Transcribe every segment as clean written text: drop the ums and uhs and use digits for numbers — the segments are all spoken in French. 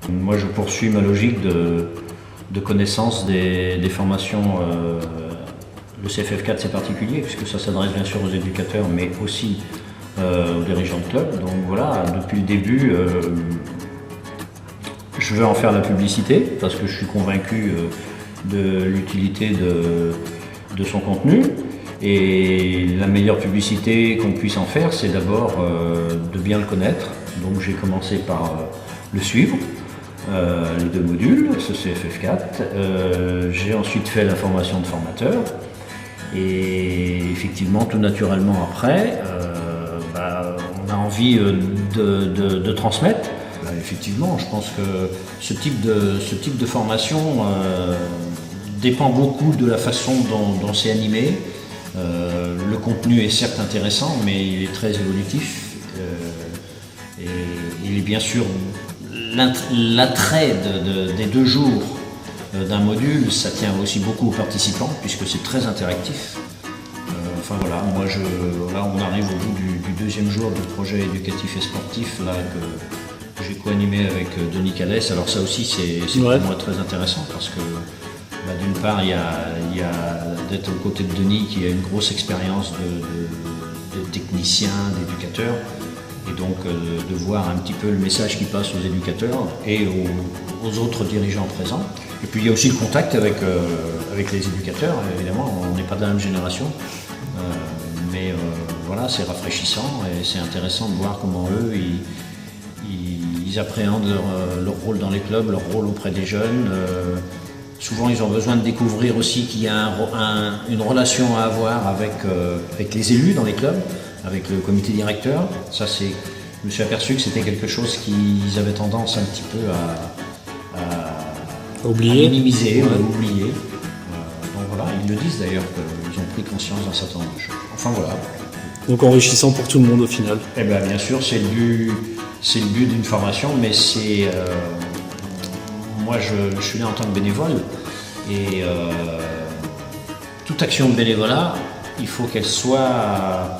Moi, je poursuis ma logique de connaissance des formations. Le CFF4, c'est particulier, puisque ça s'adresse bien sûr aux éducateurs, mais aussi aux dirigeants de club. Donc voilà, depuis le début, je veux en faire la publicité, parce que je suis convaincu de l'utilité de son contenu. Et la meilleure publicité qu'on puisse en faire, c'est d'abord de bien le connaître. Donc j'ai commencé par le suivre, les 2 modules, ce CFF4. J'ai ensuite fait la formation de formateur. Et effectivement, tout naturellement après, on a envie de transmettre. Effectivement, je pense que ce type de formation dépend beaucoup de la façon dont c'est animé. Le contenu est certes intéressant, mais il est très évolutif. Et il est bien sûr l'attrait des 2 jours d'un module, ça tient aussi beaucoup aux participants, puisque c'est très interactif. Enfin voilà, là on arrive au bout du 2e jour du projet éducatif et sportif là, que j'ai co-animé avec Denis Calès. Alors ça aussi c'est pour moi très intéressant, parce que d'une part il y a d'être aux côtés de Denis qui a une grosse expérience de technicien, d'éducateur, et donc de voir un petit peu le message qui passe aux éducateurs et aux autres dirigeants présents. Et puis il y a aussi le contact avec les éducateurs. Évidemment, on n'est pas de la même génération, mais voilà, c'est rafraîchissant et c'est intéressant de voir comment eux, ils appréhendent leur rôle dans les clubs, leur rôle auprès des jeunes. Souvent, ils ont besoin de découvrir aussi qu'il y a une relation à avoir avec les élus dans les clubs, avec le comité directeur. Ça, je me suis aperçu que c'était quelque chose qu'ils avaient tendance un petit peu à minimiser, à oublier. Donc voilà, ils le disent d'ailleurs qu'ils ont pris conscience d'un certain nombre de choses. Enfin voilà. Donc enrichissant pour tout le monde au final. Eh bien, bien sûr, c'est le but d'une formation, mais c'est... moi, je suis là en tant que bénévole, et toute action de bénévolat, il faut qu'elle soit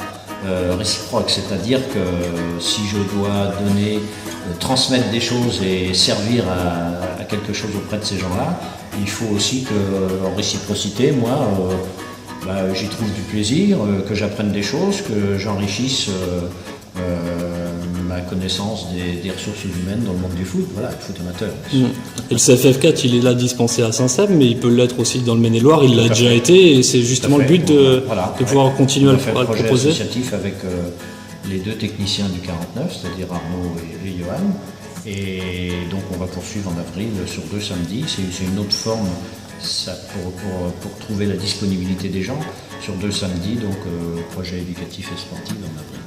réciproque, c'est-à-dire que si je dois transmettre des choses et servir à quelque chose auprès de ces gens-là, il faut aussi que, en réciprocité, moi, j'y trouve du plaisir, que j'apprenne des choses, que j'enrichisse ma connaissance des ressources humaines dans le monde du foot, voilà, le foot amateur. Et le CFF4, il est là dispensé à Saint-Seb, mais il peut l'être aussi dans le Maine-et-Loire, il l'a déjà été, et c'est justement le but de pouvoir continuer à le proposer. On a fait un projet associatif avec les 2 techniciens du 49, c'est-à-dire Arnaud et Johan, et donc on va poursuivre en avril sur 2 samedis. C'est une autre forme pour trouver la disponibilité des gens sur 2 samedis, donc projet éducatif et sportif en avril.